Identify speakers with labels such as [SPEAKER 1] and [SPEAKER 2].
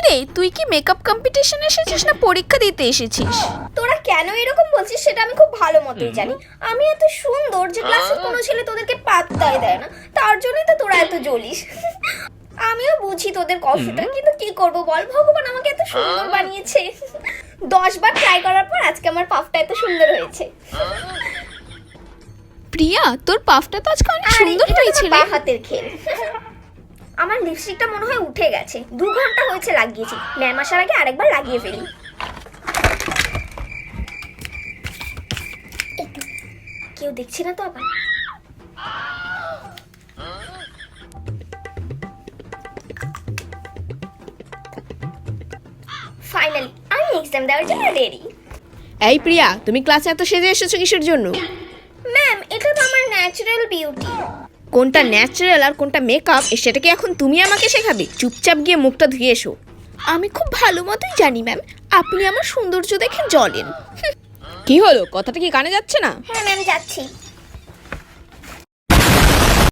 [SPEAKER 1] রে, তুই কি মেকআপ কম্পিটিশন এসেছিস না পরীক্ষা দিতে এসেছিস?
[SPEAKER 2] তোরা কেন এরকম বলছিস সেটা আমি খুব ভালো মতোই জানি। আমি এত সুন্দর যে ক্লাসের কোনো ছেলে তোদেরকে পাত্তাই দেয় না, তার জন্যই তো তোরা এত জ্বলিস। আমিও বুঝি তোদের কষ্টটা, কিন্তু কি করব বল, ভগবান আমাকে এত সুন্দর বানিয়েছে। 10 বার ট্রাই করার পর আজকে আমার পাফটা এত সুন্দর হয়েছে।
[SPEAKER 1] প্রিয়া, তোর পাফটা তো আজকে অনেক সুন্দর হয়েছে রে।
[SPEAKER 2] হাতের খেল। আমার লিপস্টিকটা মনে হয় উঠে গেছে, 2 ঘন্টা হয়েছে লাগিয়েছি, ম্যাম আসার আগে আরেকবার লাগিয়ে ফেলি। কেউ দেখছে না তো আবার? ফাইনালি আমি এক্সাম দেওয়ার জন্য রেডি।
[SPEAKER 1] এই প্রিয়া, তুমি ক্লাসে এত সেজে এসেছো কিসের জন্য?
[SPEAKER 2] ম্যাম, এটা তো আমার ন্যাচারাল বিউটি।
[SPEAKER 1] কোনটা ন্যাচারাল আর কোনটা মেকআপ সেটা কি এখন তুমি আমাকে শেখাবে? চুপচাপ গিয়ে মুখটা ধুয়ে এসো। আমি খুব ভালো মতোই জানি ম্যাম, আপনি আমার সৌন্দর্য দেখে জ্বলেন। কি হলো, কথাটা কি কানে যাচ্ছে না?
[SPEAKER 2] হ্যাঁ ম্যাম, যাচ্ছি।